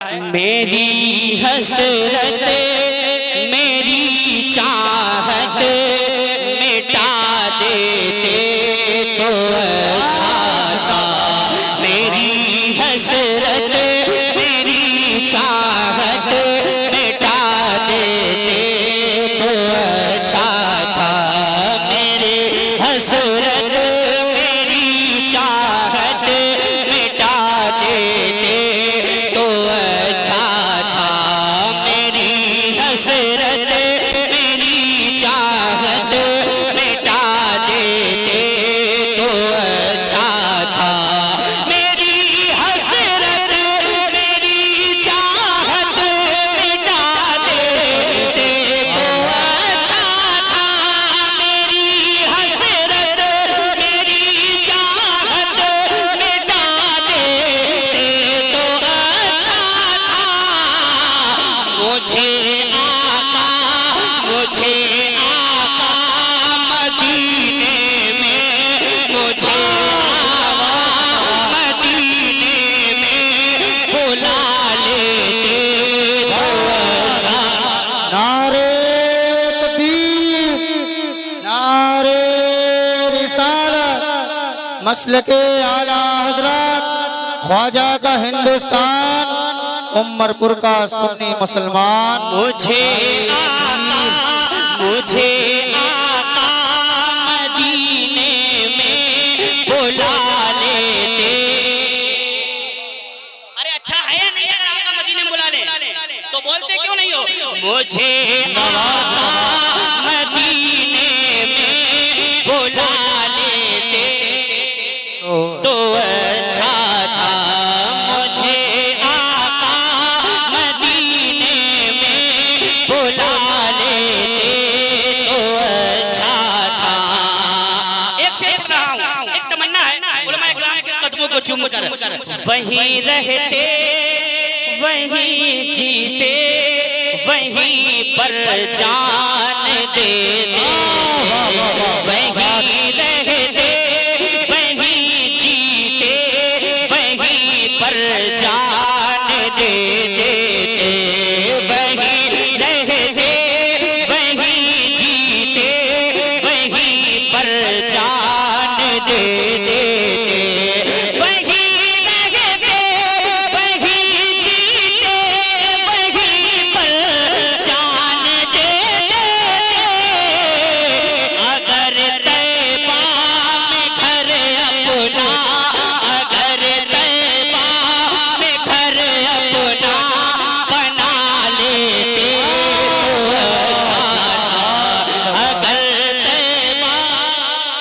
मेरी हसरत मेरी चाहत मिटा देते तो अच्छा था। मेरी हसरत मेरी चाहत मिटा देते तो अच्छा था। मेरी हसरत मेरी चाहत मिटा देते तो अच्छा था। मेरी हसरत मेरी चाहत मिटा देते तो अच्छा था। मेरी हसरत मेरी चाहत मिटा देते तो अच्छा था। मेरी हसरत मेरी चाहत मिटा देते तो अच्छा था। मुझे आका मदीने में मुझे आका मदीने में बुला लेते तो अच्छा। नारे तकबीर, नारे रिसालत, मसलके आला हजरत ख्वाजा का हिंदुस्तान, उमरपुर का सुन्नी मुसलमान। मुझे आका मदीने में बुला लेते। अरे अच्छा है या नहीं अगर आका मदीने में बुला ले तो बोलते क्यों नहीं हो? मुझे आका मदीने में बुला लेते तो अच्छा था। मुझे आका मदीने में बुला लेते तो अच्छा था। एक शेर सुनाऊं, एक तमन्ना है उलमा इकराम के कदमों को चूम कर वहीं रहते वहीं जीते वहीं पर जान देते। वहीं रहते वहीं जीते वहीं पर जान दे देते। वहीं रहते वहीं जीते वहीं पर जान दे देते। वहीं रहते वहीं जीते वहीं पर जान दे देते। अगर तैबा में घर अपना अगर तैबा में घर अपना बना लेते तो अच्छा था। अगर तैबा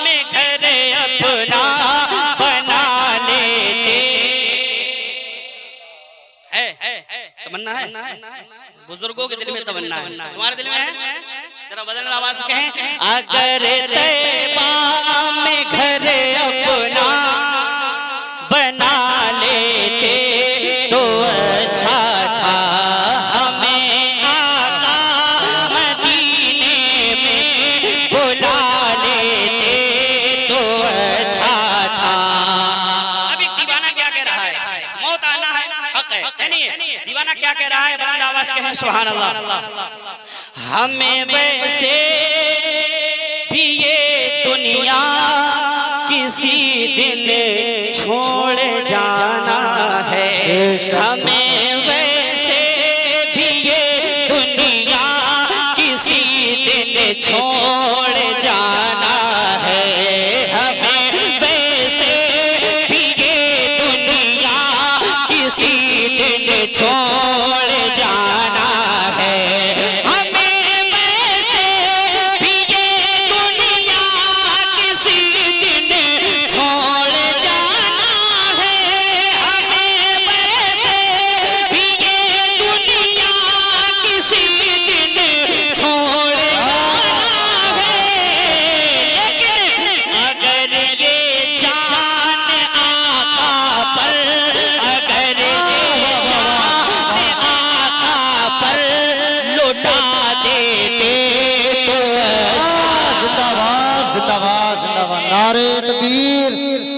में घर अपना बना लेते। है तमन्ना है बुजुर्गों के दिल में तमन्ना है, तुम्हारे दिल में है? जरा बदल आवाज कहें। अगर तैबा में घर अपना बना लेते तो अच्छा था। हमें आका मदीने में बुला लेते तो अच्छा था। अभी दीवाना क्या कह रहा है? मौत आना है हक है नहीं है? दीवाना क्या कह रहा है? बुलंद आवाज कहें सुभान अल्लाह। हमें वैसे भी ये दुनिया किसी दिन छोड़ जाना है। हमें वैसे भी ये दुनिया किसी दिन छोड़ जाना है। हमें वैसे भी ये दुनिया किसी दिन छोड़ जाना है। हमें वैसे भी ये दुनिया किसी दिन छोड़ जाना है। हमें वैसे भी ये दुनिया किसी दिन छोड़ जाना है। लेकिन अगर ये जान आका पर अगर ये जान आका पर लौटा देते तो अच्छा। जिंदाबाद जिंदाबाद जिंदाबाद। नारे तकबीर,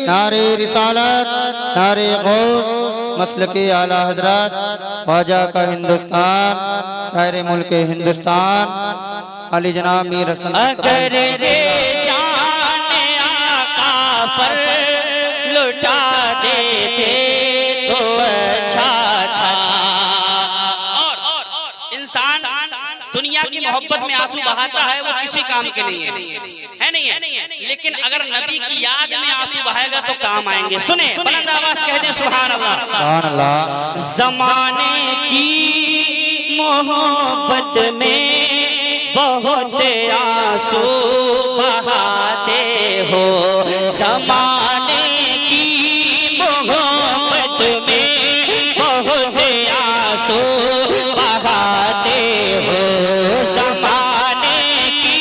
नारे रिसालत, नारे गौस, मसलके आला हजरत ख्वाजा का हिंदुस्तान शायर मुल्क हिंदुस्तान अली जनाब मीर हसन। अगर रे जान आका पर लुटा देते तो अच्छा था। और इंसान दुनिया की मोहब्बत में आंसू बहाता है, वो किसी काम के नहीं है नहीं है, लेकिन अगर नबी की याद में आंसू बहाएगा तो काम आएंगे। सुने बुलंद आवाज कह दे सुभान अल्लाह। सुभान अल्लाह। ज़माने की मोहब्बत में बहुत आंसू बहाते हो, ज़माने की मोहब्बत में बहुत आंसू बहाते हो, ज़माने की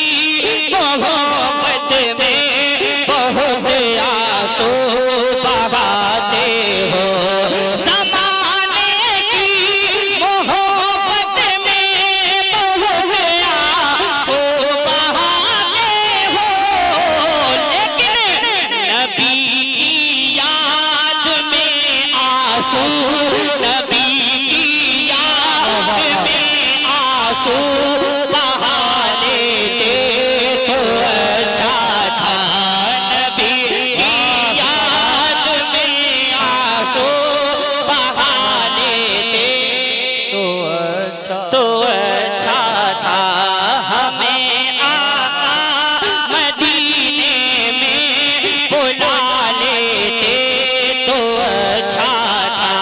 मोहब्बत में बहुत आंसू बहाते हो, ज़माने की मोहब्बत में बहुत आंसू बहाते हो, लेकिन नबी की याद में आंसू, नबी की याद में आंसू बहा लेते तो अच्छा था। नबी की याद में आंसू बहा लेते तो अच्छा था। हमें आका मदीने में बुला लेते तो अच्छा था।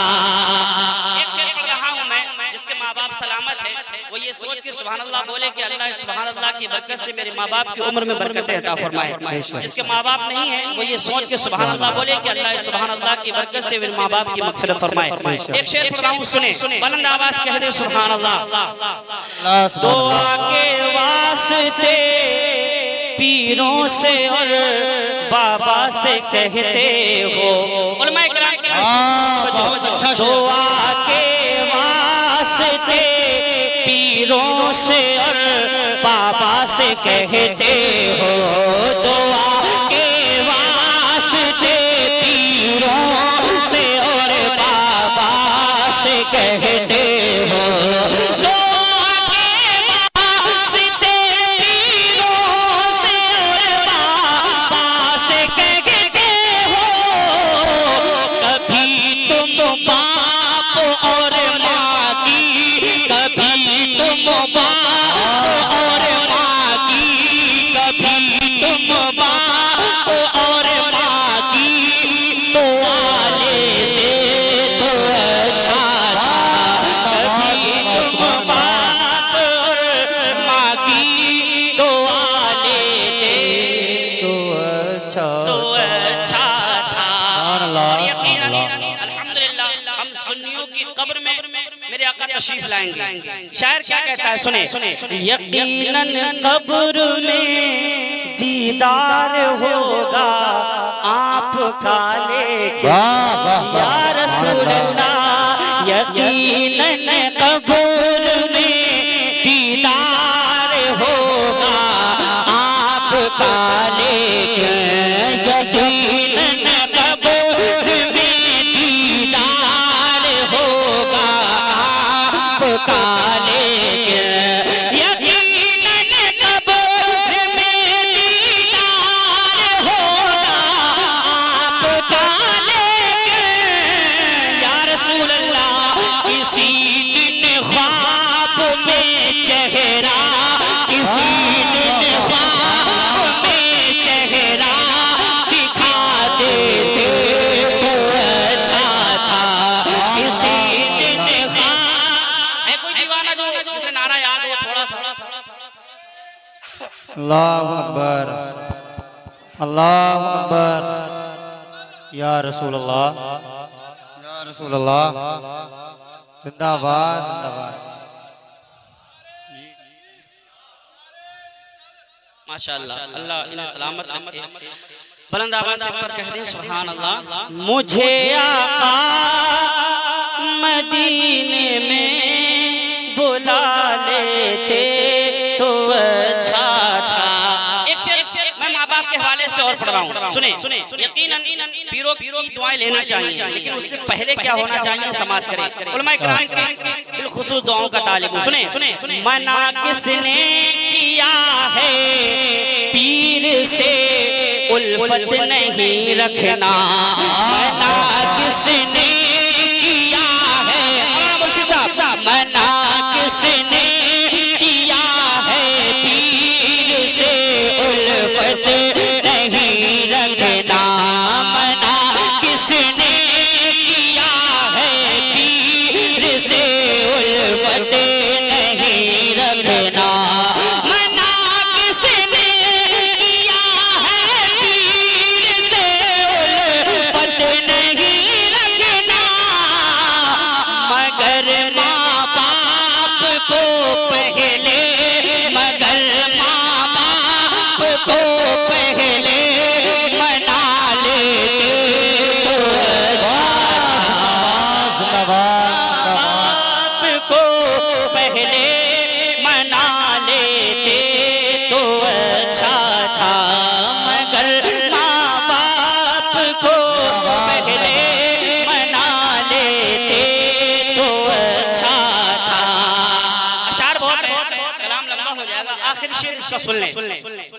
एक शेर पढ़ रहा हूं मैं, जिसके माँ बाप सलामत है, वो ये सोच के सुभान अल्लाह बोले कि अल्लाह सुभान अल्लाह की बरकत से मेरे माँ बाप की उम्र में बरकतें अता फरमाए। जिसके माँ बाप नहीं है वो ये सोच के सुभान अल्लाह बोले कि अल्लाह सुभान अल्लाह की बरकत से मेरे माँ बाप की मग़फ़िरत फरमाए। एक शेर पढ़ रहा हूं, सुने बुलंद आवाज कह दे सुभान अल्लाह। दुआ के वास्ते पीरों से और बाबा से कहते हो, उलमाए किराम के बहुत अच्छा शेर। दुआ के वास्ते पीरों से और बाबा से कहते हो, दुआ के वास्ते पीरों से और बाबा से कहते हो, दुआ के वास्ते पीरों से और बाबा से कहते हो, कभी तुम बाप और माँ की, कभी तुम बाप और माँ की, कभी तुम बाप और माँ की दुआ लेते तो अच्छा था। कभी तुम बाप और माँ की दुआ लेते तो अच्छा था। और यकीनन अल्हम्दुलिल्लाह हम सुन्नियों की कब्र में मेरे आका तशरीफ लाएंगे। शायर क्या कहता है, सुने यकीनन कब्र में दीदार होगा आपका, लेकिन या रसूलल्लाह यकीनन कब्र में दीदार होगा आपका, लेकिन यकीनन कब्र में दीदार होगा आपका, लेकिन यकीनन कब्र में दीदार होगा आपका, लेकिन या रसूल अल्लाह किसी दिन ख्वाब में चेहरा, किसी दिन ख्वाब में चेहरा दिखा देते तो अच्छा था। किसी दिन है कोई दीवाना जो जिसे नारा याद हो थोड़ा सा। अल्लाहु अकबर, अल्लाहु अकबर। या रसूल अल्लाह, या रसूल अल्लाह। जिंदाबाद जिंदाबाद। माशाअल्लाह, अल्लाह इन्हें सलामत रखे। बुलंद आवाज से कह दें सुभान अल्लाह। मुझे आका मदीने में बुला लेते तो अच्छा था। एक शेर मैं माँ बाप के हवाले से और पढ़ रहा हूँ, सुने यकीनन पीरों दुआएं लेना चाहिए, लेकिन उससे पहले क्या होना चाहिए समाज करे। उलमाए किराम बिलखुसूस दुआओं का तालिब। सुने मना किसने किया है पीर से उल्फत नहीं रखना, मना किसने किया है, मना किसने किया है पीर से उल्फत नहीं रखना, मना किसने किया है पीर से उल्फत नहीं रखना, मना किसने किया है पीर से उल्फत नहीं रखना, मगर माँ बाप को पहले, मगर माँ बाप को पहले मना लेते तो बाप को पहले मना लेते तो अच्छा था, मगर माँ बाप को पहले मना लेते तो अच्छा था। अशार बहुत कलाम लंबा हो जाएगा, आखिरी शेर इसका सुन ले।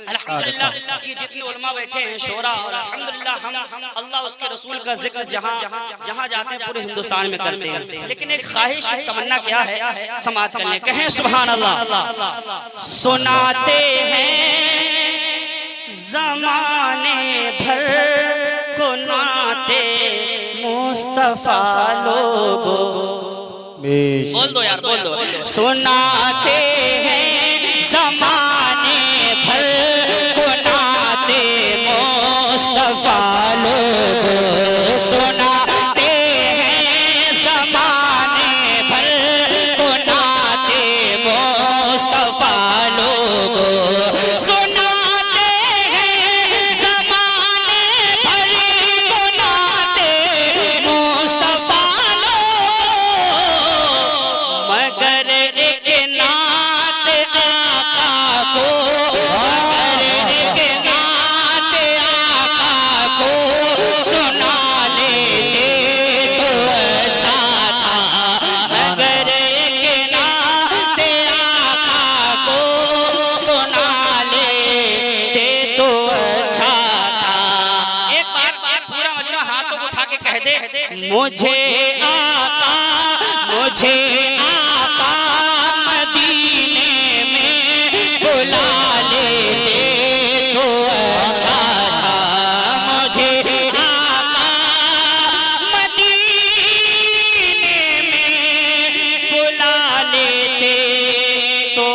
अल्हम्दुलिल्लाह ये जितने उलमा बैठे हैं शोरा, और अल्हम्दुलिल्लाह हम अल्लाह उसके रसूल का जिक्र जहाँ जहाँ जाते हैं पूरे हिंदुस्तान में करते हैं, लेकिन एक ख्वाहिश एक तमन्ना क्या है समाज करने, कहें सुभान अल्लाह। सुनाते हैं ज़माने भर को नाते मुस्तफा लोगो, बोल दो यार बोल दो। सुनाते हैं ज़माने भर को नाते मुस्तफा लोगो, सुनाते हैं ज़माने भर को नाते मुस्तफा लोगो, सुनाते हैं ज़माने भर को नाते मुस्तफा लोगो, मगर एक नात आका को, मगर एक नात आका को सुना लेते तो अच्छा था, मगर एक नात आका को सुना लेते तो अच्छा था। एक बार पूरा मजमा हाथों को उठा के कह दे, मुझे आका, मुझे आका मदीने में बुला लेते तो अच्छा था, मुझे आका मदीने में बुला लेते तो